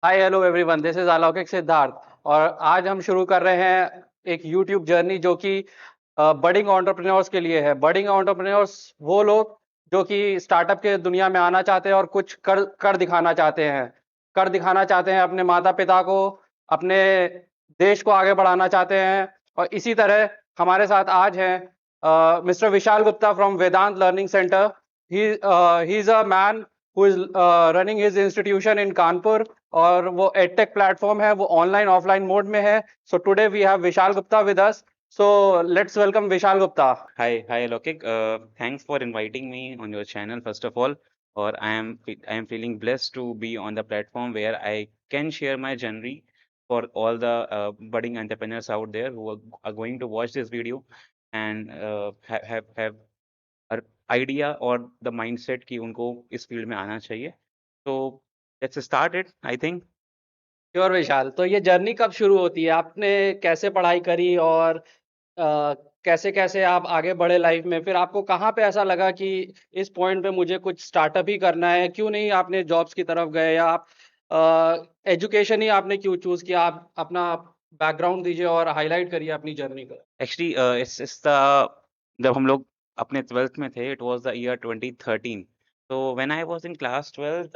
Hi hello everyone, this is अलौकिक सिद्धार्थ। और आज हम शुरू कर रहे हैं एक यूट्यूब जर्नी जो कि बडिंग एंटरप्रेन्योर्स के लिए है। बडिंग एंटरप्रेन्योर्स वो लोग जो कि स्टार्टअप के दुनिया में आना चाहते हैं और कुछ कर कर दिखाना चाहते हैं। कर दिखाना चाहते हैं अपने माता पिता को, अपने देश को आगे बढ़ाना चाहते हैं। और इसी तरह हमारे साथ आज हैं mister Vishal Gupta from Vedant learning centre. He is a man who is running his institution in Kanpur. और वो एडटेक प्लेटफॉर्म है, वो ऑनलाइन ऑफलाइन मोड में है। So today we have Vishal Gupta with us. So let's welcome Vishal Gupta. Hi, Lokik. Thanks for inviting me on your channel, first of all. Or I am feeling blessed to be on the platform where I can share my journey for all the budding entrepreneurs out there who are going to watch this video and have an idea or the mindset कि उनको इस field में आना चाहिए. So let's start it. I think. Sure Vishal, तो ये journey कब शुरू होती है? आपने कैसे पढ़ाई करी और कैसे कैसे आप आगे बढ़े लाइफ में? फिर आपको कहाँ पे ऐसा लगा कि इस पॉइंट पे मुझे कुछ स्टार्टअप ही करना है? क्यों नहीं आपने जॉब्स की तरफ गए, या आप एजुकेशन ही आपने क्यों चूज किया? आप अपना बैकग्राउंड दीजिए और हाईलाइट करिए अपनी जर्नी को। Actually, इस द जब हम लोग अपने 12th में थे, it was the year 2013. So when I was in class 12th,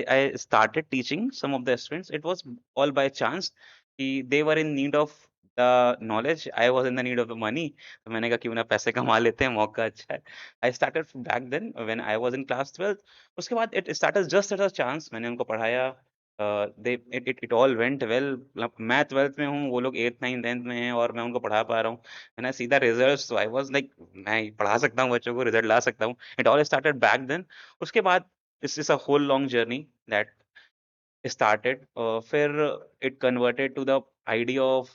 I started teaching some of the students. It was all by chance कि they were in need of the knowledge. I was in the need of the money. तो मैंने कहा क्यों ना पैसे कमा लेते हैं, मौका अच्छा है. I started back then when I was in class 12th. उसके बाद it started just as a chance. मैंने उनको पढ़ाया. दे इट ऑल वेंट वेल. मतलब मैं 12th में हूँ, वो लोग 8th 9th 10th में हैं और मैं उनको पढ़ा पा रहा हूँ. मैंने सीधा रिजल्ट्स, तो आई वाज लाइक मैं पढ़ा सकता हूँ बच्चों को, रिजल्ट ला सकता हूँ. It all started back then. उसके बाद this is a whole long journey that started. फिर it converted to the idea of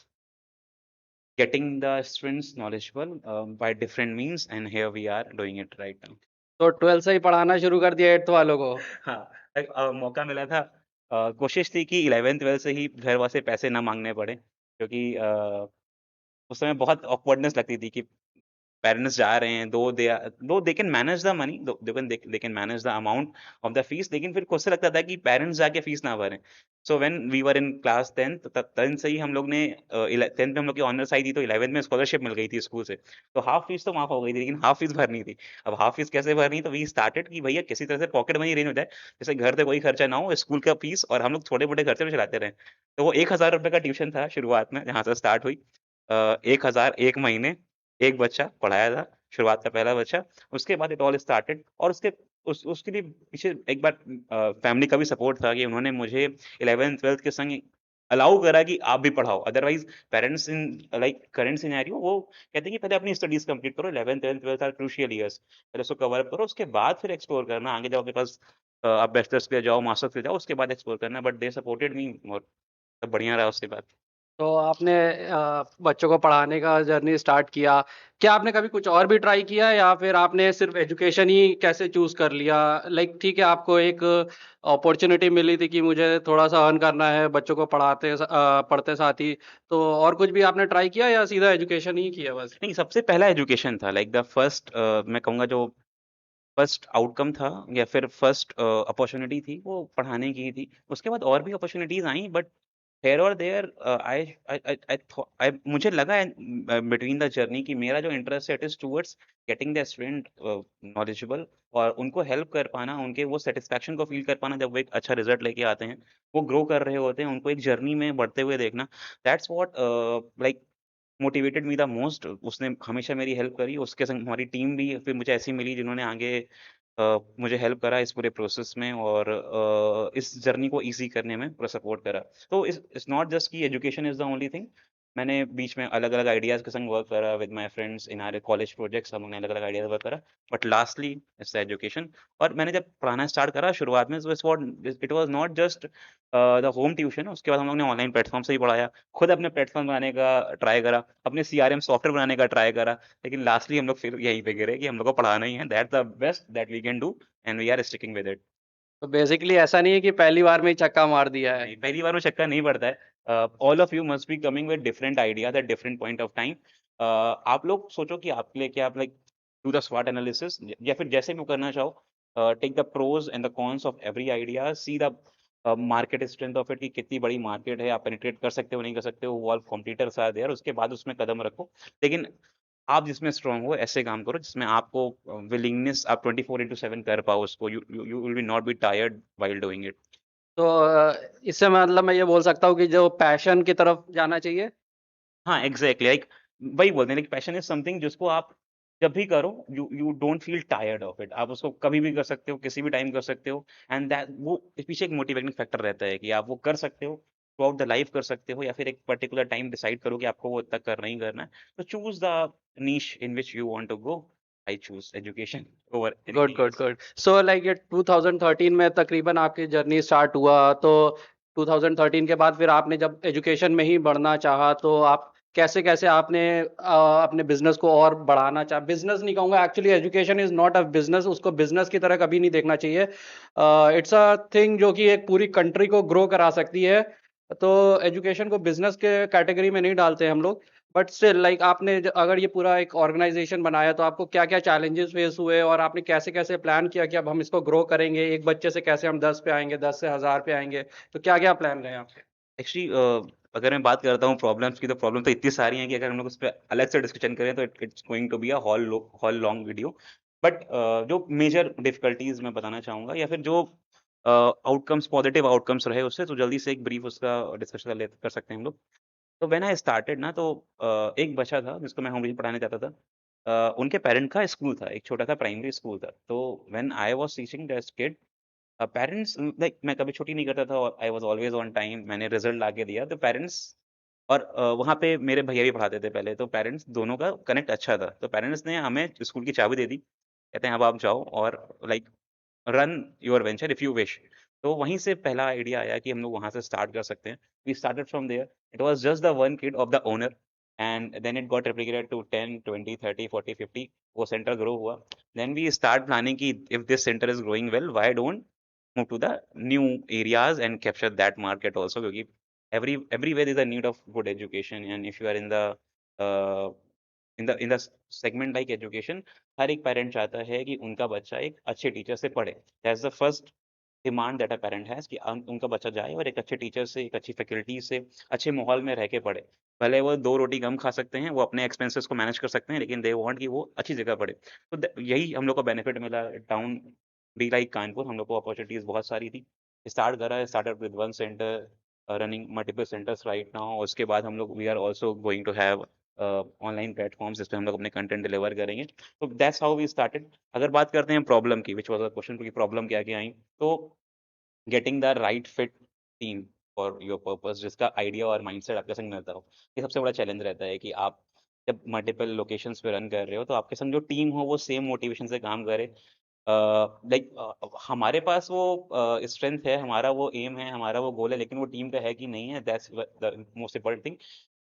getting the students knowledgeable by different means, and here we are doing it right now. तो 12 से ही पढ़ाना शुरू कर दिया 8th वालों को? हाँ, एक मौका मिला था. कोशिश थी कि 11th-12th से ही घर वाले से पैसे ना माँगने पड़े, क्योंकि उस समय बहुत ऑकवर्डनेस लगती थी कि पेरेंट्स जा रहे हैं, though they can manage the money, though they can manage the amount of the fees, लेकिन फिर खुद से लगता था कि पेरेंट्स जाके फीस ना भरें. So when we were in class 10th, तब 10th से ही हम लोग ने 10th में हम लोग की ऑनर्स आई थी, तो 11th में स्कॉलरशिप मिल गई थी स्कूल से. तो हाफ फीस तो माफ हो गई थी, लेकिन हाफ फीस भरनी थी. अब हाफ फीस कैसे भरनी, तो वी स्टार्टेड कि भैया किसी तरह से पॉकेट मनी अरेंज हो जाए, जैसे घर से कोई खर्चा ना हो, स्कूल का फीस और हम लोग छोटे-मोटे खर्चे भी चलाते रहें. तो वो ₹1000 का ट्यूशन था शुरुआत में, जहाँ से स्टार्ट हुई. 1000 1 महीने, 1 बच्चा पढ़ाया था, शुरुआत का पहला बच्चा. उसके बाद इट ऑल स्टार्टेड, और उसके लिए पीछे एक बार फैमिली का भी सपोर्ट था कि उन्होंने मुझे 11th-12th के संग अलाउ करा कि आप भी पढ़ाओ. Otherwise parents in like current scenario वो कहते हैं कि पहले अपनी स्टडीज़ कंप्लीट करो, 11th 12th are crucial years. पहले उसको कवर अप करो, उसके बाद फिर एक्सप्लोर करना. आगे जाओ, आपके पास आप बैचलर्स पे जाओ, मास्टर्स पे जाओ, उसके बाद एक्सप्लोर करना. बट दे सपोर्टेड मी और सब बढ़िया रहा उसके बाद. तो आपने बच्चों को पढ़ाने का जर्नी स्टार्ट किया। क्या आपने कभी कुछ और भी ट्राई किया, या फिर आपने सिर्फ़ एजुकेशन ही कैसे चूज़ कर लिया? लाइक ठीक है, आपको एक अपॉर्च्युनिटी मिली थी कि मुझे थोड़ा-सा अर्न करना है बच्चों को पढ़ते साथ ही। तो और कुछ भी आपने ट्राई किया, या सीधा एजुकेशन ही किया बस? नहीं, सबसे पहला एजुकेशन था, लाइक द फर्स्ट मैं कहूँगा जो फर्स्ट आउटकम था या फिर फर्स्ट अपॉर्च्युनिटी थी, वो पढ़ाने की ही थी. उसके बाद और भी अपॉर्च्युनिटीज़ आई, बट हियर और देयर आई मुझे लगा बिटवीन द जर्नी कि मेरा जो इंटरेस्ट है it is towards getting the student knowledgeable, और उनको हेल्प कर पाना, उनके वो सैटिस्फैक्शन को फ़ील कर पाना जब वो एक अच्छा रिज़ल्ट लेके आते हैं, वो ग्रो कर रहे होते हैं, उनको एक जर्नी में बढ़ते हुए देखना. That's what like motivated me the most. उसने हमेशा मेरी हेल्प करी. उसके संग हमारी टीम भी फिर मुझे ऐसी मिली जिन्होंने आगे मुझे हेल्प करा इस पूरे प्रोसेस में, और इस जर्नी को ईज़ी करने में पूरा सपोर्ट करा. तो इट्स नॉट जस्ट कि education is the only thing. मैंने बीच में अलग-अलग आइडियाज़ के संग वर्क करा with my friends in our college projects. हम लोग ने अलग-अलग आइडियाज़ वर्क करा, but lastly it's the education. और मैंने जब पढ़ाना स्टार्ट करा शुरुआत में, so it was not just the home tuition. उसके बाद हम लोग ने ऑनलाइन प्लेटफ़ॉर्म से ही पढ़ाया. खुद अपने प्लेटफ़ॉर्म बनाने का ट्राई करा, अपने सीआरएम सॉफ्टवेयर बनाने का ट्राई करा, लेकिन लास्टली हम लोग फिर यहीं पे गिरे कि हम लोग को पढ़ाना ही है. That's the best that we can do, and we are sticking with it. तो बेसिकली ऐसा नहीं है कि पहली बार में ही छक्का मार दिया है। नहीं, पहली बार में चक्कर नहीं पड़ता है. All of you must be coming with different ideas at different point of time. आप लोग सोचो कि आपके लिए क्या, आप लाइक डू द स्वॉट एनालिसिस, या फिर जैसे भी करना चाहो, take the pros and the cons of every idea, see the market strength of it कि कितनी बड़ी मार्केट है, आप पेनिट्रेट कर सकते हो, नहीं कर सकते हो, ऑल कॉम्पिटिटर्स आर देयर, उसके बाद उसमें कदम रखो। लेकिन आप जिसमें स्ट्रॉन्ग हो ऐसे काम करो जिसमें आपको विलिंगनेस आप 24/7 कर पाओ उसको, you will be not be tired while doing it. तो इससे मतलब मैं ये बोल सकता हूँ कि जो पैशन की तरफ जाना चाहिए। हाँ, एग्ज़ैक्टली लाइक वही बोलते हैं, लाइक पैशन इज़ समथिंग जिसको आप जब भी करो you you don't feel tired of it. आप उसको कभी भी कर सकते हो, किसी भी टाइम कर सकते हो, एंड दैट वो इस पीछे एक मोटिवेटिंग फैक्टर रहता है कि आप वो कर सकते हो, थ्रू आउट द लाइफ कर सकते हो, या फिर एक पर्टिकुलर टाइम डिसाइड करो कि आपको वो इतना करना ही करना है। तो choose the niche in which you want to go. I choose education over good anything good else. Good. So like ये 2013 में तकरीबन आपकी जर्नी स्टार्ट हुआ, तो 2013 के बाद फिर आपने जब एजुकेशन में ही बढ़ना चाहा, तो आप कैसे कैसे आपने अपने बिजनेस को और बढ़ाना चाहा। बिजनेस नहीं कहूँगा, actually education is not a business, उसको बिजनेस की तरह कभी नहीं देखना चाहिए। इट्स अ थिंग जो कि एक पूरी कंट्री को ग्रो करा सकती है। तो एजुकेशन को बिजनेस के कैटेगरी में नहीं डालते हम लोग। बट स्टिल लाइक आपने अगर ये पूरा एक ऑर्गेनाइजेशन बनाया, तो आपको क्या क्या चैलेंजेस फेस हुए और आपने कैसे कैसे प्लान किया कि अब हम इसको ग्रो करेंगे, एक बच्चे से कैसे हम 10 पे आएंगे, 10 से 1000 पे आएंगे। तो क्या क्या प्लान रहे आपके? एक्चुअली अगर मैं बात करता हूँ प्रॉब्लम्स की, तो प्रॉब्लम तो इतनी सारी हैं कि अगर हम लोग उस पे अलग से डिस्कशन करें तो it's going to be a whole long video. But जो मेजर डिफिकल्टीज मैं बताना चाहूँगा, या फिर जो आउटकम्स, पॉजिटिव आउटकम्स रहे उससे, तो जल्दी से एक ब्रीफ उसका डिस्कशन कर सकते हैं हम लोग। तो व्हेन आई स्टार्टेड ना, तो एक बच्चा था जिसको मैं होम ट्यूशन पढ़ाने जाता था। उनके पेरेंट का स्कूल था, एक छोटा सा प्राइमरी स्कूल था। तो when I was teaching that kid, parents like मैं कभी छुट्टी नहीं करता था और I was always on time, मैंने रिज़ल्ट ला के दिया, तो पेरेंट्स और वहाँ पे मेरे भैया भी पढ़ाते थे पहले, तो पेरेंट्स दोनों का कनेक्ट अच्छा था। तो पेरेंट्स ने हमें स्कूल की चाबी दे दी। कहते हैं अब आप जाओ और like run your venture if you wish. तो वहीं से पहला आइडिया आया कि हम लोग वहाँ से स्टार्ट कर सकते हैं। We started from there. It was just the one kid of the owner, and then it got replicated to 10, 20, 30, 40, 50। वो सेंटर ग्रो हुआ। देन वी स्टार्ट प्लानिंग कि if this centre is growing well, why don't move to the new areas and capture that market also, क्योंकि everywhere is a need of good education, and if you are in the uh, in the segment like education, हर एक parent चाहता है कि उनका बच्चा एक अच्छे teacher से पढ़े। That's the first demand that a parent has कि उनका बच्चा जाए और एक अच्छे टीचर से, एक अच्छी फैकल्टी से, अच्छे माहौल में रह के पढ़े। भले वो 2 रोटी कम खा सकते हैं, वो अपने एक्सपेंसेस को मैनेज कर सकते हैं, लेकिन दे वांट कि वो अच्छी जगह पढ़े। तो यही हम लोग को बेनिफिट मिला। टाउन बी लाइक कानपुर, हम लोग को अपॉर्चुनिटीज़ बहुत सारी थी। स्टार्ट करा, started with one centre, running multiple centres right now. उसके बाद हम लोग we are also going to have online platforms जिस पे हम लोग अपने कंटेंट डिलीवर करेंगे। तो दैट्स हाउ वी स्टार्टेड। अगर बात करते हैं प्रॉब्लम की, व्हिच वाज़ द क्वेश्चन, कि प्रॉब्लम क्या-क्या आई, तो getting the right fit team for your purpose, जिसका आइडिया और माइंडसेट आपके संग मिलता हो। ये सबसे बड़ा चैलेंज रहता है कि आप जब मल्टीपल लोकेशंस पे रन कर रहे हो, तो आपके संग जो टीम हो वो सेम मोटिवेशन से काम करे। लाइक हमारे पास वो स्ट्रेंथ है, हमारा वो एम है, हमारा वो गोल है, लेकिन वो टीम का है कि नहीं है, that's the most important thing.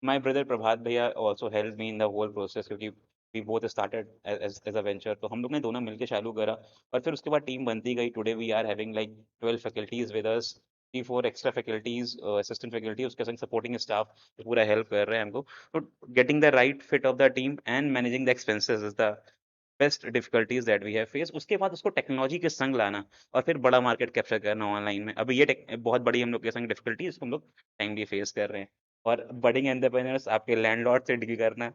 My brother Prabhat भैया also helped me in the whole process, क्योंकि we both started as a venture. तो हम लोग ने दोनों मिलके चालू करा, और फिर उसके बाद टीम बनती गई। Today we are having like 12 faculties with us, 3-4 extra faculties, assistant faculty, उसके संग सपोर्टिंग स्टाफ जो पूरा हेल्प कर रहे हैं हमको। तो getting the right fit of the team and managing the expenses is the best difficulties that we have face. उसके बाद उसको टेक्नोलॉजी के संग लाना और फिर बड़ा मार्केट कैप्चर करना ऑनलाइन में। अभी ये बहुत बड़ी हम लोग के संग डिफिकल्टी है, इसको हम लोग टाइमली फेस कर रहे हैं। और बडिंग एंटरप्रेन्योर्स, आपके लैंडलॉर्ड से डील करना,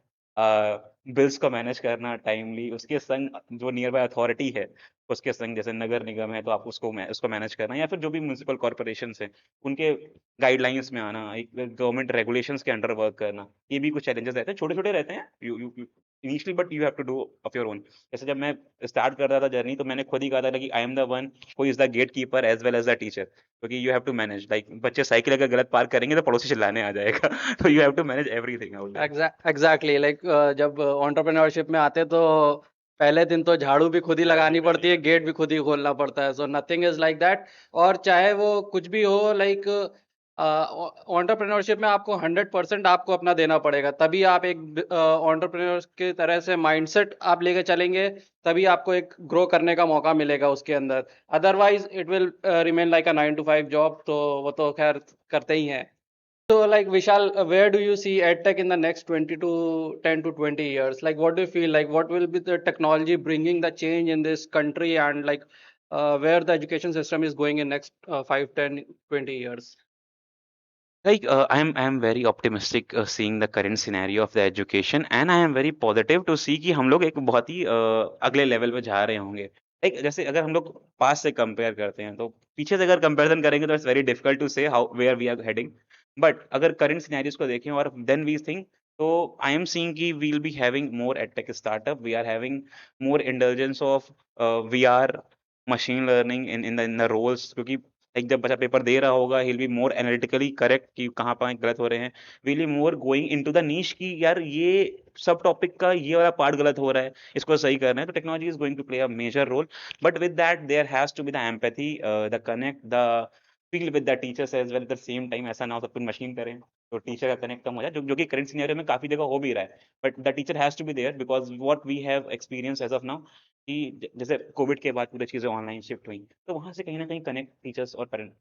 बिल्स को मैनेज करना टाइमली, उसके संग जो नियर बाय अथॉरिटी है, उसके संग जैसे नगर निगम है, तो आप उसको मैनेज करना, या फिर जो भी म्युनिसिपल कॉर्पोरेशंस हैं, उनके गाइडलाइंस में आना, एक गवर्नमेंट रेगुलेशंस के अंडर वर्क करना। ये भी कुछ चैलेंजेस रहते हैं, छोटे-छोटे रहते हैं, you initially, but you have to do of your own. जैसे जब मैं स्टार्ट कर रहा था जर्नी, तो मैंने खुद ही कहा था कि I am the one who is the gatekeeper as well as the teacher, क्योंकि you have to manage, like बच्चे साइकिल अगर गलत पार्क करेंगे तो पड़ोसी चिल्लाने आ जाएगा। तो you have to manage everything out there. Exactly like जब एंटरप्रेन्योरशिप में आते, तो पहले दिन तो झाड़ू भी खुद ही लगानी पड़ती है, गेट भी खुद ही खोलना पड़ता है। So nothing is like that. और चाहे वो कुछ भी हो, लाइक एंटरप्रेन्योरशिप में आपको 100% आपको अपना देना पड़ेगा, तभी आप एक एंटरप्रेन्योर की तरह से माइंडसेट आप लेके चलेंगे, तभी आपको एक ग्रो करने का मौका मिलेगा उसके अंदर। Otherwise it will remain like a 9 to 5 job, तो वो तो खैर करते ही हैं। So, like Vishal, where do you see EdTech in the next 10 to 20 years? Like, what do you feel like? What will be the technology bringing the change in this country? And like, where the education system is going in next 5, 10, 20 years? Like I am very optimistic seeing the current scenario of the education and I am very positive to see कि हम लोग एक बहुत ही अगले level पे जा रहे होंगे। लाइक जैसे अगर हम लोग पास्ट से कंपेयर करते हैं तो पीछे से अगर कंपैरिजन करेंगे तो it's very difficult to say how where we are heading. But अगर करंट सिनेरियोज को देखें और देन वी थिंक तो आई एम सीइंग कि we will be having more edtech startup, we are having more indulgence of VR machine learning in the roles क्योंकि एक जब बच्चा पेपर दे रहा होगा he will be more analytically correct कि कहाँ पे गलत हो रहे हैं। Will be more going into the niche कि यार ये सब टॉपिक का ये वाला पार्ट गलत हो रहा है, इसको सही करना है। तो technology is going to play a major role but with that there has to be the empathy, the connect, the feel with the teachers as well at the same time. ऐसा ना हो सब कुछ मशीन करें तो teacher का connect कम हो जाए, जो कि करंट सिनेरियो में काफी जगह हो भी रहा है। But the teacher has to be there because what we have experience as of now कि जैसे कोविड के बाद पूरी चीजें ऑनलाइन शिफ्ट हुई तो वहां से कहीं ना कहीं कनेक्ट टीचर्स और पेरेंट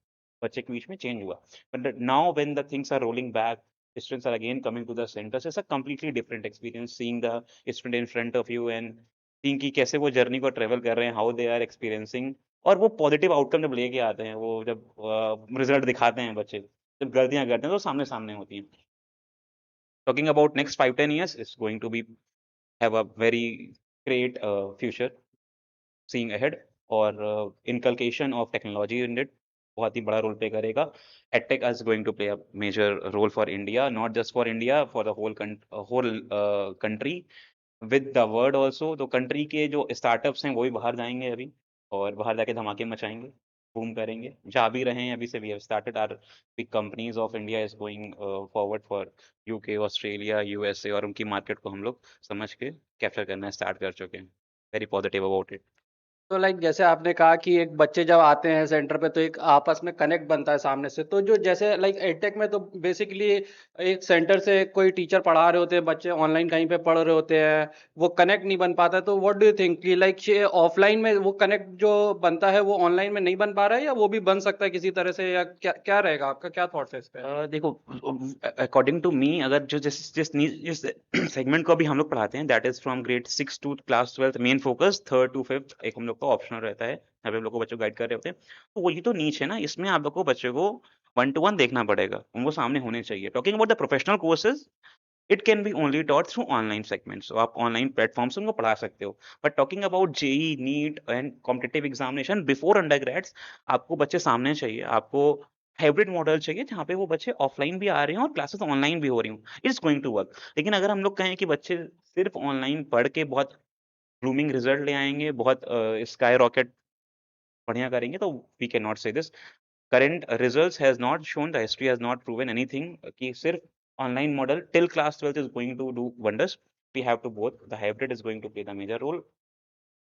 बच्चे के बीच में चेंज हुआ। But now when the things are rolling back, students are again coming to the center, so it's a completely different experience seeing the student in front of you and seeing कि कैसे वो journey को travel कर रहे हैं, how they are experiencing. और वो positive outcome जब लेके आते हैं, वो जब रिजल्ट दिखाते हैं बच्चे, जब गलतियां करते हैं तो सामने सामने होती हैं। Talking about next 5-10 years is going to be have a very great future seeing ahead और inculcation of technology in it बहुत ही बड़ा रोल प्ले करेगा। Edtech is going to play a major role for India, not just for India, for the whole country with the world also. तो country के जो startups हैं वो भी बाहर जाएंगे अभी और बाहर जाके धमाके मचाएंगे, बूम करेंगे। जा भी रहे हैं अभी से, we have started our big companies of India is going forward for UK, Australia, USA और उनकी मार्केट को हम लोग समझ के कैप्चर करना स्टार्ट कर चुके हैं। Very positive about it. तो लाइक जैसे आपने कहा कि एक बच्चे जब आते हैं सेंटर पे तो एक आपस में कनेक्ट बनता है सामने से, तो जो जैसे लाइक एडटेक में तो बेसिकली एक सेंटर से कोई टीचर पढ़ा रहे होते हैं, बच्चे ऑनलाइन कहीं पे पढ़ रहे होते हैं, वो कनेक्ट नहीं बन पाता है। तो व्हाट डू यू थिंक कि लाइक ऑफलाइन में वो कनेक्ट जो बनता है वो ऑनलाइन में नहीं बन पा रहा है, या वो भी बन सकता है किसी तरह से, या क्या क्या रहेगा आपका, क्या थॉट्स है इस पे? देखो अकॉर्डिंग टू मी अगर जो जिस सेगमेंट को अभी हम लोग पढ़ाते हैं that is from grade 6 to class 12, main focus 3rd to 5th एक हम लोग का ऑप्शनल रहता है, यहाँ पे हम लोग को बच्चों को गाइड कर रहे होते हैं। तो वही तो नीच है ना, इसमें आप लोग को बच्चों को 1-to-1 देखना पड़ेगा, उनको सामने होने चाहिए। Talking about the professional courses it can be only taught through online segments, तो आप ऑनलाइन प्लेटफॉर्म से उनको पढ़ा सकते हो। But talking about JEE, NEET and competitive examination before undergrads, आपको बच्चे सामने चाहिए, आपको हाइब्रिड मॉडल चाहिए जहाँ पे वो बच्चे ऑफलाइन भी आ रहे हैं और क्लासेस ऑनलाइन भी हो रही हूँ। It's going to work. लेकिन अगर हम लोग कहें कि बच्चे सिर्फ ऑनलाइन पढ़ के बहुत ब्लूमिंग रिजल्ट ले आएंगे, बहुत स्काई रॉकेट बढ़िया करेंगे, तो वी कैन नॉट से this. current results has not shown, the history has not proven anything कि सिर्फ online model till class 12th is going to do wonders. We have to both, the hybrid is going to play the major role।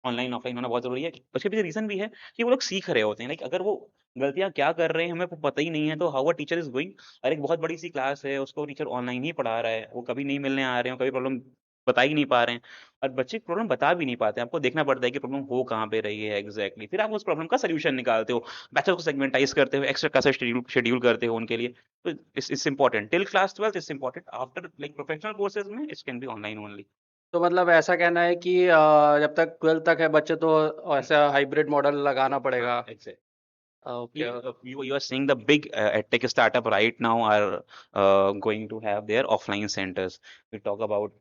Online offline होना बहुत जरूरी है। उसके पीछे reason भी है कि वो लोग सीख रहे होते हैं। लाइक अगर वो गलतियां क्या कर रहे हैं हमें पता ही नहीं है तो how a teacher is going. अरे एक बहुत बड़ी सी क्लास है, उसको टीचर ऑनलाइन ही पढ़ा रहा है, वो कभी नहीं मिलने आ रहे हैं, कभी प्रॉब्लम बता ही नहीं पा रहे हैं और बच्चे प्रॉब्लम बता भी नहीं पाते हैं। आपको देखना पड़ता है कि प्रॉब्लम हो कहाँ पे रही है एग्जैक्टली, फिर आप उस प्रॉब्लम का सोल्यूशन निकालते हो, बैचेस को सेगमेंटाइज करते हो, एक्स्ट्रा क्लासेस शेड्यूल करते हो उनके लिए। तो it's important till class 12 it's important, after like professional courses में it can be online only. तो मतलब ऐसा कहना है कि जब तक 12th तक है बच्चे तो ऐसा हाइब्रिड मॉडल लगाना पड़ेगा। Exact okay. you are seeing the big tech startup right now are going to have their offline centers. We talk about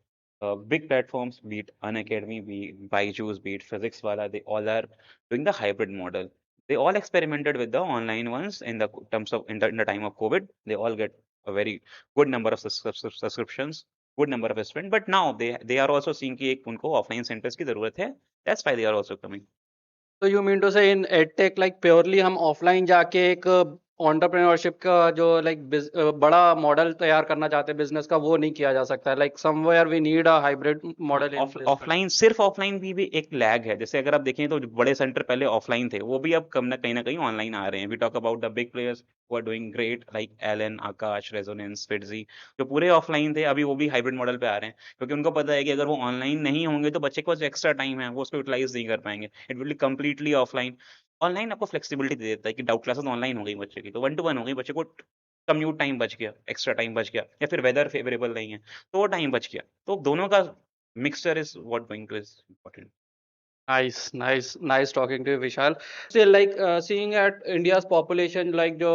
big platforms, be it Unacademy, be it Byju's, be it Physics Wala, they all are doing the hybrid model. They all experimented with the online ones in the terms of in the time of COVID. They all get a very good number of subscriptions, good number of students. But now they are also seeing कि एक उनको offline centers की जरूरत है. That's why they are also coming. तो you mean to से इन edtech like purely हम offline जाके एक एंटरप्रेन्योरशिप का जो लाइक बड़ा मॉडल तैयार करना चाहते हैं बिजनेस का, वो नहीं किया जा सकता है। Like somewhere we need a hybrid model in place. Offline सिर्फ ऑफलाइन भी एक लैग है। जैसे अगर आप देखें तो जो बड़े सेंटर पहले ऑफलाइन थे वो भी अब कम ना कहीं ऑनलाइन आ रहे हैं। We talk about the big players who are doing great like Allen, Aakash, Resonance, FIITJEE, जो पूरे ऑफलाइन थे अभी वो भी हाइब्रिड मॉडल पे आ रहे हैं क्योंकि उनको पता है कि अगर वो ऑनलाइन नहीं होंगे तो बच्चे के पास एक्स्ट्रा टाइम है वो उसको यूटिलाइज नहीं कर पाएंगे। It will be completely offline. Online आपको फ्लेक्सिबिलिटी दे देता है कि डाउट क्लासेस ऑनलाइन हो गई बच्चे की तो 1-to-1 हो गई, बच्चे को कम्यूट टाइम बच गया, एक्स्ट्रा टाइम बच गया, या फिर वेदर फेवरेबल नहीं है तो वो टाइम बच गया। तो दोनों का mixture is what going to is important। Nice talking to you, Vishal. Still, like seeing at India's population, like जो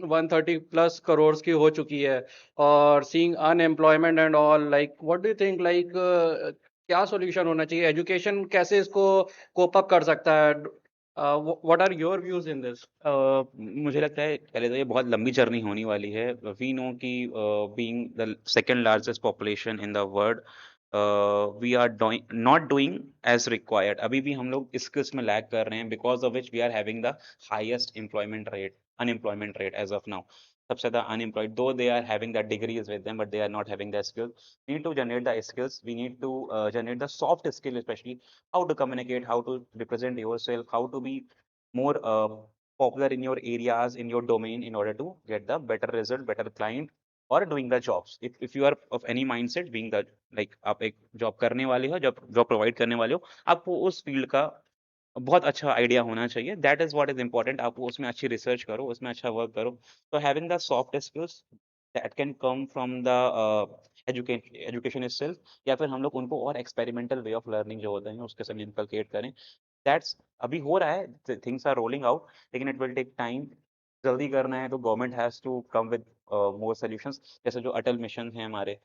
130 plus crores की हो चुकी है, और seeing unemployment and all, like what do you think, like क्या solution होना चाहिए? Education कैसे इसको cope up कर सकता है? What are your views in this? मुझे लगता है पहले तो ये बहुत लंबी जर्नी होने वाली है। वी नो कि being the second largest population in the world, we are not doing as required. अभी भी हम लोग स्किल्स में लैग कर रहे हैं, because of which we are having the highest unemployment rate as of now. सबसे ज़्यादा unemployed, though they are having the degrees with them, but they are not having the skills. We need to generate the skills. We need to generate the soft skill, especially how to communicate, how to represent yourself, how to be more popular in your areas, in your domain, in order to get the better result, better client, or doing the jobs. If you are of any mindset, being the like आप एक job करने वाले हो, job provide करने वाले हो, आपको उस फील्ड का बहुत अच्छा आइडिया होना चाहिए। That is what is important. आप उसमें अच्छी रिसर्च करो, उसमें अच्छा वर्क करो। तो having the soft skills that can come from the education itself, या फिर हम लोग उनको और एक्सपेरिमेंटल वे ऑफ लर्निंग जो होते हैं उसके साथ इनकलकेट करें। दैट्स अभी हो रहा है, थिंग्स आर रोलिंग आउट, लेकिन इट विल टेक टाइम। जल्दी करना है तो government has to come with more solutions. जैसे जो अटल मिशन है हमारे,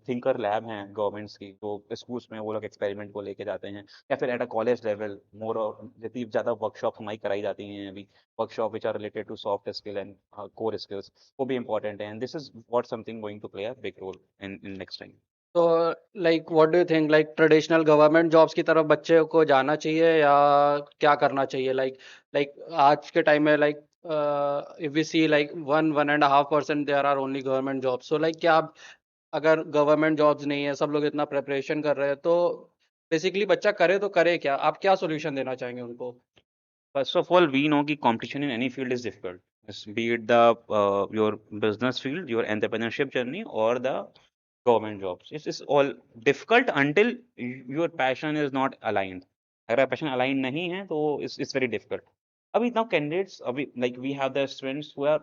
थिंकर लैब हैं गवर्नमेंट्स की, तो स्कूल्स में वो लोग एक्सपेरिमेंट को लेके जाते हैं, या फिर at a college level more जितनी ज़्यादा वर्कशॉप हमारी कराई जाती हैं अभी, workshop which are related to soft skill and core skills, वो भी इंपॉर्टेंट है। And this is what something going to play a big role in next time. तो like what do you think, like traditional government jobs की तरफ बच्चे को जाना चाहिए या क्या करना चाहिए? लाइक लाइक आज के टाइम में, like if we see like 1.5% there are only government jobs, so like क्या अगर गवर्नमेंट जॉब्स नहीं है, सब लोग इतना प्रिपरेशन कर रहे हैं, तो बेसिकली बच्चा करे तो करे क्या? आप क्या सॉल्यूशन देना चाहेंगे उनको? First of all, we know कि competition in any field is difficult. Be it the your business field, your entrepreneurship journey, or the government jobs. It's all difficult until your passion is not aligned. अगर passion align नहीं है तो it's very difficult. अभी now candidates, अभी like we have the students who are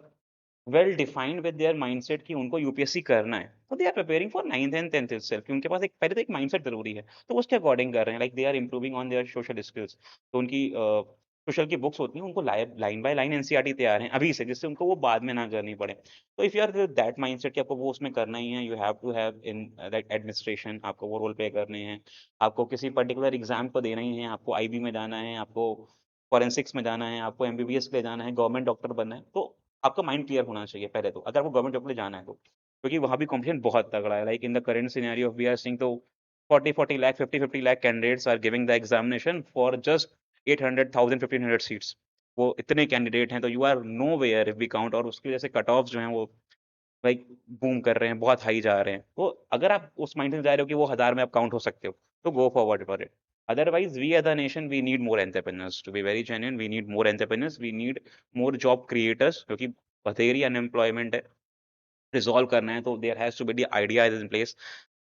well defined with their mindset कि उनको UPSC करना है, तो they are preparing for 9th and 10th itself, कि उनके पास एक पहले तो एक माइंडसेट जरूरी है, तो उसके अकॉर्डिंग कर रहे हैं। Like they are improving on their social skills. तो उनकी सोशल की बुक्स होती हैं, उनको लाइन बाय लाइन एनसीईआरटी तैयार हैं अभी से, जिससे उनको वो बाद में ना करनी पड़े। तो if you are with that mindset कि आपको वो उसमें करना ही है, you have to have in like administration, आपको वो रोल प्ले करने हैं, आपको किसी पर्टिकुलर एग्जाम को देना ही है, आपको आईबी में जाना है, आपको फॉरेंसिक्स में जाना है, आपको एमबीबीएस के लिए जाना है, गवर्नमेंट डॉक्टर बनना है, तो आपका माइंड क्लियर होना चाहिए पहले तो, अगर आपको गवर्नमेंट जॉब के लिए जाना है तो। क्योंकि वहाँ भी कॉम्पिटिशन बहुत तगड़ा है। Like in the current scenario we are seeing, तो 40 lakh 50 lakh candidates are giving the examination for just 800,000 1500 seats. वो इतने कैंडिडेट हैं, तो you are nowhere if we count, और उसकी वजह से कट ऑफ जो हैं वो लाइक बूम कर रहे हैं, बहुत हाई जा रहे हैं। तो अगर आप उस माइंड से जा रहे हो कि वो 1000 में आप काउंट हो सकते हो, तो go forward for it. Otherwise, we as a nation, we need more entrepreneurs. To be very genuine, we need more entrepreneurs. We need more job creators, क्योंकि बथेरी अनएम्प्लॉयमेंट है, रिजॉल्व करना है तो there has to be the ideas in place.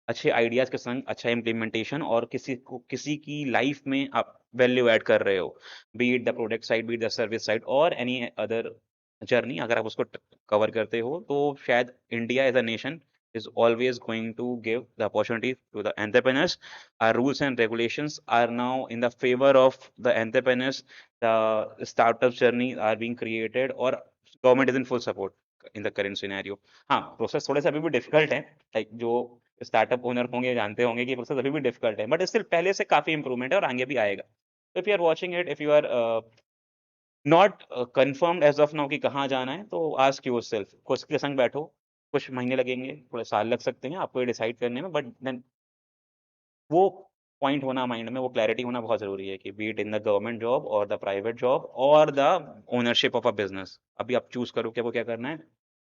अच्छे ideas के संग अच्छा implementation, और किसी की लाइफ में आप वैल्यू ऐड कर रहे हो, be it the product side, be it the service side, और एनी अदर जर्नी, अगर आप उसको कवर करते हो, तो शायद India as a nation is always going to give the opportunity to the entrepreneurs. Our rules and regulations are now in the favor of the entrepreneurs. The startup journey are being created, or government is in full support in the current scenario. हाँ, process थोड़े से अभी भी difficult है। Like जो startup owner होंगे जानते होंगे कि प्रोसेस अभी भी डिफिकल्ट है, बट स्टिल पहले से काफी इंप्रूवमेंट है और आगे भी आएगा। तो if you are watching it, if you are not confirmed as of now कि कहाँ जाना है, तो आस्क योरसेल्फ, खुद के संग बैठो। कुछ महीने लगेंगे, थोड़े साल लग सकते हैं आपको ये डिसाइड करने में, बट देन वो पॉइंट होना माइंड में, वो क्लैरिटी होना बहुत ज़रूरी है कि B it in the government job और द प्राइवेट जॉब और the ownership of a business. अभी आप चूज करो कि आपको क्या करना है।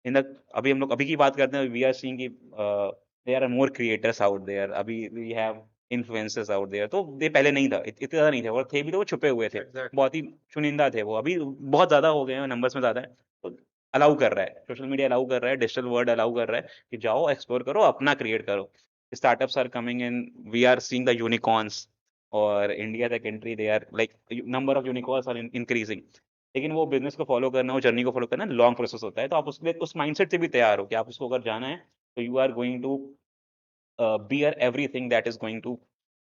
इन द अभी हम लोग अभी की बात करते हैं, वी आर सीइंग कि there are more creators out there, अभी we have influencers out there. तो ये पहले नहीं था, इतने ज़्यादा नहीं थे, और थे भी तो वो छुपे हुए थे, बहुत ही चुनिंदा थे वो। अभी बहुत ज़्यादा हो गए हैं, नंबर्स में ज़्यादा है, तो अलाउ कर रहा है, सोशल मीडिया अलाउ कर रहा है, डिजिटल वर्ल्ड अलाउ कर रहा है कि जाओ एक्सप्लोर करो, अपना क्रिएट करो। Startups are coming in, we are seeing the unicorns, और India the country, they are like number of unicorns are increasing. लेकिन वो बिजनेस को फॉलो करना, वो जर्नी को फॉलो करना लॉन्ग प्रोसेस होता है, तो आप उसके उस माइंडसेट से भी तैयार हो कि आप उसको अगर जाना है, तो you are going to bear everything that is going to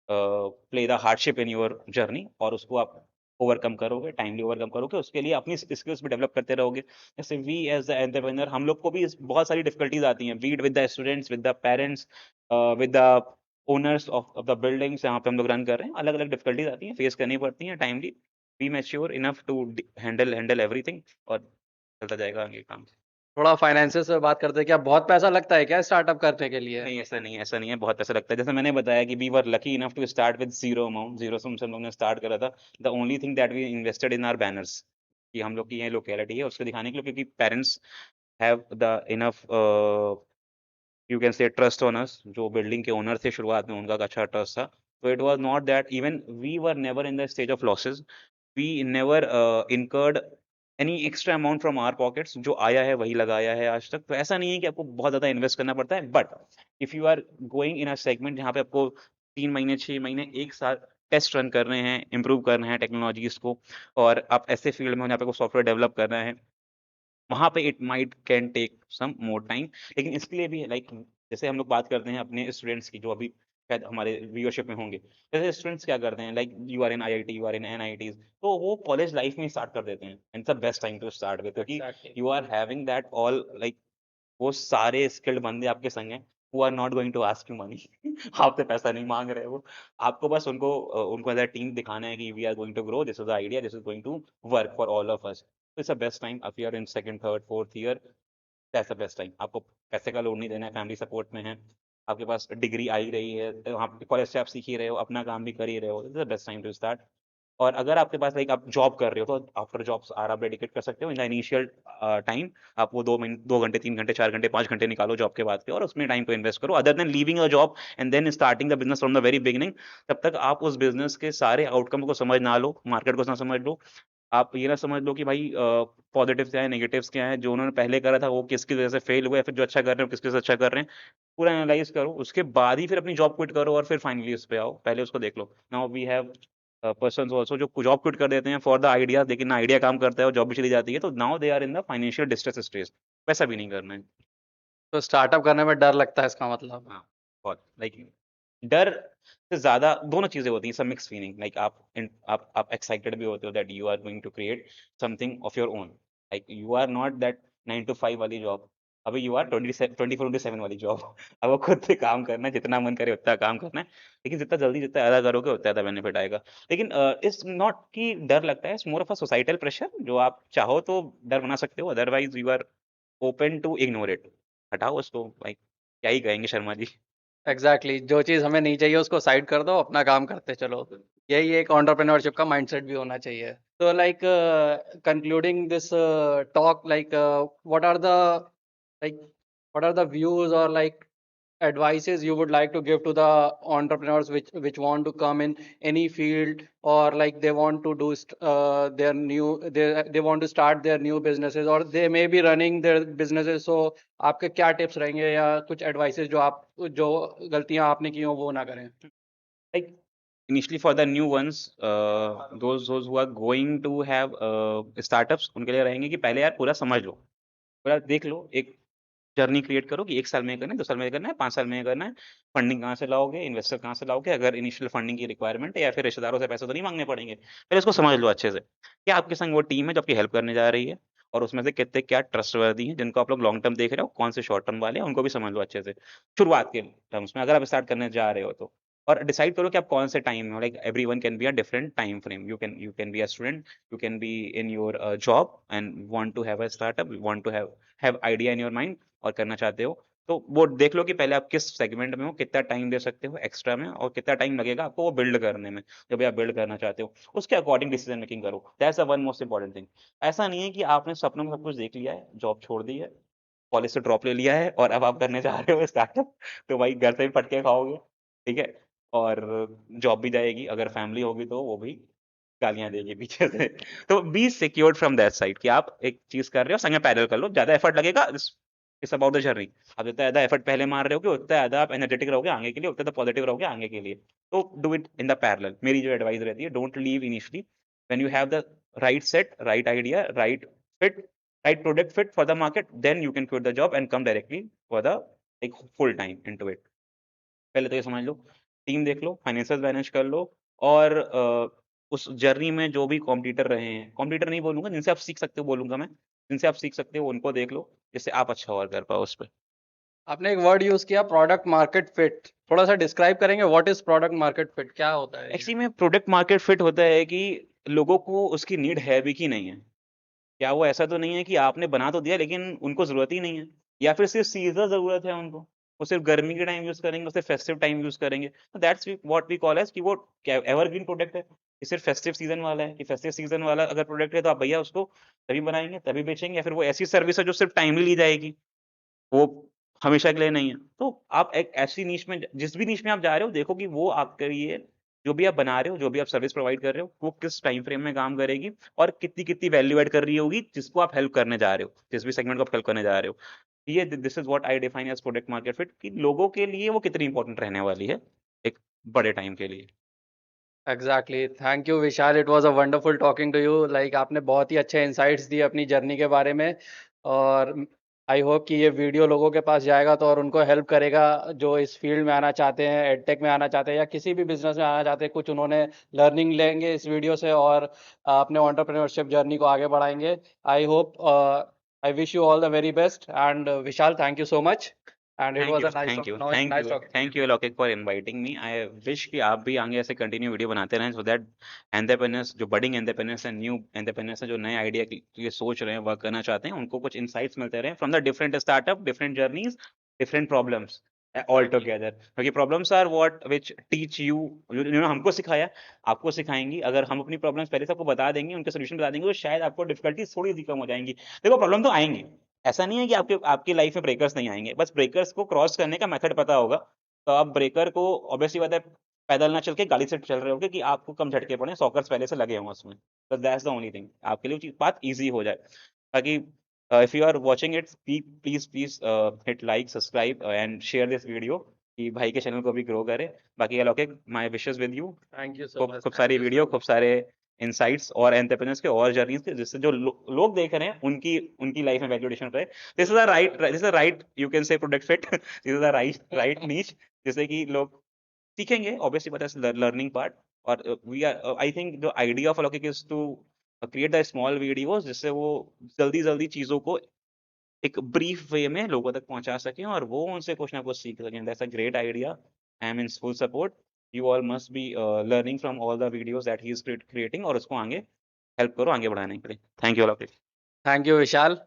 play the hardship in your journey, और उसको आप ओवरकम करोगे, टाइमली ओवरकम करोगे, उसके लिए अपनी स्किल्स भी डेवलप करते रहोगे। जैसे वी एज द एंटरप्रेन्योर, हम लोग को भी बहुत सारी डिफिकल्टीज आती हैं, beat with the students, with the parents, with the owners of the buildings जहाँ पे हम लोग रन कर रहे हैं। अलग अलग डिफिकल्टीज आती हैं, फेस करनी पड़ती हैं timely. Be mature enough to handle handle everything, और चलता जाएगा आगे काम। थोड़ा फाइनेंसियल से बात करते हैं, क्या बहुत पैसा लगता है क्या स्टार्टअप करने के लिए? नहीं, ऐसा नहीं है, ऐसा नहीं है, बहुत पैसा लगता है। जैसे मैंने बताया कि we were lucky enough to start with zero amount, zero से हम लोग ने स्टार्ट करा था। The only thing that we invested in our banners, कि हम लोग की ये लोकेलिटी है, उसको दिखाने के लिए, क्योंकि parents have the enough you can से ट्रस्ट ऑन अस। जो बिल्डिंग के ओनर थे शुरुआत में, उनका अच्छा ट्रस्ट था। तो it was not that, even we were never in the stage of losses. We never incurred any extra amount from our pockets. जो आया है वही लगाया है आज तक। तो ऐसा नहीं है कि आपको बहुत ज़्यादा इन्वेस्ट करना पड़ता है, but if you are going in a segment जहाँ पे आपको 3 महीने, 6 महीने, 1 साल टेस्ट रन करने हैं, इम्प्रूव करना है टेक्नोलॉजीज़ को, और आप ऐसे फील्ड में हो जहाँ पे आपको सॉफ्टवेयर डेवलप करना है, वहाँ पे it might can take some more time. लेकिन इसके लिए भी लाइक, जैसे हम लोग बात करते हैं अपने स्टूडेंट्स की, जो अभी शायद हमारे व्यूअरशिप में होंगे। जैसे स्टूडेंट्स क्या करते हैं, like you are in IIT, you are in NITs, तो वो कॉलेज लाइफ में ही स्टार्ट कर देते हैं, and it's the best time to start with, क्योंकि exactly. You are having that all, like वो सारे स्किल्ड बंदे आपके संग हैं, who are not going to ask you money. आपसे पैसा नहीं माँग रहे वो। आपको बस उनको एज़ अ टीम दिखाना है कि we are going to grow, this is the idea, this is going to work for all of us. It's the best time if you are in second, third, fourth year, that's the best time. आपको पैसे का load नहीं देना है, family support में है, आपके पास degree आ ही रही है, तो वहाँ पे कॉलेज से आप सीख ही रहे हो, अपना काम भी कर ही रहे हो, this is the best time to start. और अगर आपके पास लाइक आप जॉब कर रहे हो, तो आफ्टर जॉब्स आर आप डेडिकेट कर सकते हो इन द इनिशियल टाइम। आप वो 2 घंटे, 3 घंटे, 4 घंटे, 5 घंटे निकालो जॉब के बाद के, और उसमें टाइम को इन्वेस्ट करो, other than leaving a job and then starting the business from the very beginning. तब तक आप उस बिज़नेस के सारे आउटकम को समझ ना लो, मार्केट को ना समझ लो। आप ये ना समझ लो कि भाई पॉजिटिव्स क्या है, नेगेटिव्स क्या है, जो उन्होंने पहले करा था वो किसकी वजह से फेल हुआ है, फिर जो अच्छा कर रहे हैं वो किसकी वजह से अच्छा कर रहे हैं। पूरा एनालाइज़ करो, उसके बाद ही फिर अपनी जॉब क्विट करो, और फिर फाइनली उस पे आओ। पहले उसको देख लो। Now we have persons also जो जॉब क्विट कर देते हैं फॉर द आइडियाज़, लेकिन ना आइडिया काम करता है और जॉब भी चली जाती है, तो now they are in the financial distress stage. वैसा भी नहीं करना है। तो स्टार्टअप करने में डर लगता है इसका मतलब? हाँ, बहुत लाइक डर से ज़्यादा दोनों चीज़ें होती हैं, सब मिक्स फीलिंग, लाइक आप एक्साइटेड भी होते हो that you are going to create something of your own. Like you are not that 9 to 5 वाली जॉब, अभी यू आर 24/7 वाली जॉब। अब वो खुद से काम करना है, जितना मन करे उतना काम करना है, लेकिन जितना जल्दी, जितना ज़्यादा करोगे उतना ज़्यादा बेनिफिट आएगा। लेकिन इट्स नॉट कि डर लगता है, it's more of a societal pressure, जो आप चाहो तो डर बना सकते हो, otherwise you are open to ignore it. हटाओ उसको, लाइक क्या ही कहेंगे शर्मा जी। एग्जैक्टली, जो चीज़ हमें नहीं चाहिए उसको साइड कर दो, अपना काम करते चलो। यही एक एंटरप्रेन्योरशिप का माइंडसेट भी होना चाहिए। तो like concluding this talk, like what are the like what are the views or like advices you would like to give to the entrepreneurs which want to come in any field, or like they want to do their new they want to start their new businesses, or they may be running their businesses? So आपके क्या tips रहेंगे या कुछ advices जो गलतियां आपने की हो वो ना करें? Like initially for the new ones, those who are going to have startups, उनके लिए रहेंगे कि पहले यार पूरा समझ लो, पूरा देख लो, एक जर्नी क्रिएट करो कि 1 साल में ये करना है, 2 साल में ये करना है, 5 साल में ये करना है। फंडिंग कहाँ से लाओगे, इन्वेस्टर कहाँ से लाओगे, अगर इनिशियल फंडिंग की रिक्वायरमेंट है, या फिर रिश्तेदारों से पैसे तो नहीं माँगने पड़ेंगे। पहले उसको समझ लो अच्छे से, कि आपके संग वो टीम है जो आपकी हेल्प करने जा रही है, और उसमें से कितने क्या ट्रस्टवर्दी हैं, जिनको आप लोग लॉन्ग टर्म देख रहे हो, कौन से शॉर्ट टर्म वाले हैं, उनको भी समझ लो अच्छे से, शुरुआत के टर्म्स में, अगर आप स्टार्ट करने जा रहे हो तो। और डिसाइड करो कि आप कौन से टाइम में हो, like everyone can be a different time frame. You can be a student, you can be in your job and want to have a startup, want to have idea in your mind और करना चाहते हो, तो वो देख लो कि पहले आप किस सेगमेंट में हो, कितना टाइम दे सकते हो एक्स्ट्रा में, और कितना टाइम लगेगा आपको वो बिल्ड करने में, जब भी आप बिल्ड करना चाहते हो, उसके अकॉर्डिंग डिसीजन मेकिंग करो। That's the one most important thing. ऐसा नहीं है कि आपने सपनों में सब कुछ देख लिया है, जॉब छोड़ दी है, कॉलेज से ड्रॉप ले लिया है, और अब आप करने जा रहे हो स्टार्टअप, तो भाई घर से भी फटके खाओगे, ठीक है? और जॉब भी जाएगी, अगर फैमिली होगी तो वो भी गालियाँ देगी पीछे से। तो B secured from that side, कि आप एक चीज़ कर रहे हो, संग में पैरेलल कर लो, ज़्यादा एफर्ट लगेगा, इट्स अबाउट द जर्नी। आप जितना ज़्यादा एफर्ट पहले मार रहे होगे, उतना ज़्यादा आप एनर्जेटिक रहोगे आगे के लिए, उतना ज़्यादा पॉजिटिव रहोगे आगे के लिए। तो do it in the parallel. मेरी जो एडवाइस रहती है, don't leave initially, when you have the right set, right idea, right fit, right product fit for the market, then you can quit the job and come directly for the एक full time into it. पहले तो ये समझ लो। Team देख लो, finances manage कर लो और उस journey में जो भी कॉम्पिटिटर रहे हैं, कॉम्पिटिटर नहीं बोलूँगा, जिनसे आप सीख सकते हो बोलूँगा मैं, जिनसे आप सीख सकते हो उनको देख लो, जिससे आप अच्छा और कर पाओ उस पे। आपने एक वर्ड यूज किया, प्रोडक्ट मार्केट फिट। थोड़ा सा डिस्क्राइब करेंगे what is product market fit, क्या होता है ये? एक्चुअली में प्रोडक्ट मार्केट फिट होता है कि लोगों को उसकी नीड है भी कि नहीं है। क्या वो ऐसा तो नहीं है कि आपने बना तो दिया लेकिन उनको ज़रूरत ही नहीं है? या फिर सिर्फ़ सीज़नल ज़रूरत है उनको? वो सिर्फ़ गर्मी के टाइम यूज़ करेंगे, वो सिर्फ़ फेस्टिव टाइम यूज़ करेंगे। तो that's we what we call as कि वो क्या एवरग्रीन प्रोडक्ट है। ये सिर्फ़ फेस्टिव सीज़न वाला है कि फेस्टिव सीज़न वाला अगर प्रोडक्ट है तो आप भैया उसको तभी बनाएँगे, तभी बेचेंगे या फिर वो ऐसी सर्विस है जो सिर्फ़ टाइमली ली जाएगी। वो हमेशा के लिए नहीं है। तो आप एक ऐसी नीश में जिस भी नीश में आप जा रहे हो देखो कि वो आपके लिए जो भी आप बना रहे हो, जो भी आप सर्विस प्रोवाइड कर रहे हो, वो किस टाइम फ्रेम में काम करेगी और कितनी-कितनी वैल्यू ऐड कर रही होगी जिसको आप हेल्प करने जा रहे हो, जिस भी सेगमेंट को आप हेल्प करने जा रहे हो। ये this is what I define as product market fit कि लोगों के लिए वो कितनी इम्पोर्टेंट रहने वाली है, एक बड़े टाइम के लिए। Exactly, thank you Vishal, it was a wonderful talking to you. Like आपने बहुत ही अच्छे इंसाइट्स दिए अपनी जर्नी के बारे में, और आई होप कि ये वीडियो लोगों के पास जाएगा तो और उनको हेल्प करेगा, जो इस फील्ड में आना चाहते हैं, एडटेक में आना चाहते हैं या किसी भी बिजनेस में आना चाहते हैं। कुछ उन्होंने लर्निंग लेंगे इस वीडियो से और अपने एंटरप्रेन्योरशिप जर्नी को आगे बढ़ाएंगे। I hope, I wish you all the very best, and Vishal, thank you so much, and it was a nice thank you, nice talking to you. Thank you Alaukik for inviting me. I wish कि आप भी आगे ऐसे continue video बनाते रहें so that entrepreneurs जो budding entrepreneurs हैं, new entrepreneurs हैं, जो नए आइडिया के लिए सोच रहे हैं, वर्क करना चाहते हैं, उनको कुछ इनसाइट्स मिलते रहें from the different startup, different journeys, different problems all together. क्योंकि problems are what which teach you, जिन्होंने हमको सिखाया, आपको सिखाएँगी। अगर हम अपनी प्रॉब्लम्स पहले से आपको बता देंगे, उनके सॉल्यूशन बता देंगे, तो शायद आपको डिफिकल्टीज़ थोड़ी-सी कम हो जाएँगी। देखो प्रॉब्लम तो आएँगी, ऐसा नहीं है कि आपके आपकी लाइफ में ब्रेकर्स नहीं आएँगे, बस ब्रेकर्स को क्रॉस करने का मेथड पता होगा, तो आप ब्रेकर को ऑब्वियस सी बात है पैदल ना चल के गाड़ी से चल रहे होगे कि आपको कम झटके पड़े, सॉकर्स पहले से लगे हों उसमें। तो दैट्स द ओनली थिंग, आपके लिए वो चीज़ बात ईज़ी हो जाए। ताकि if you are watching it please hit like, subscribe and share this video कि भाई के चैनल को भी ग्रो करे। बाकी अलौकिक my wishes with you. Thank you सो खूब मच, खूब थैंक सारी यू वीडियो, सो खूब मच। सारे इनसाइट्स और एंटरप्रेन्योर्स के और जर्नीज़ के जिससे जो लोग देख रहे हैं उनकी उनकी लाइफ में वैल्यू एडिशन रहे। This is a right you can say product fit this is a right niche जिससे कि लोग सीखेंगे ऑब्वियसली पता है लर्निंग पार्ट और we are I think the idea of Alaukik is to create the small videos जिससे वो जल्दी-जल्दी चीज़ों को एक ब्रीफ वे में लोगों तक पहुँचा सकें और वो उनसे कुछ ना कुछ सीख सकें। That's a great idea. I am in full support. You all must be learning from all the videos that he is creating और उसको आगे हेल्प करो आगे बढ़ाने के लिए। Thank you all of you. Thank you Vishal.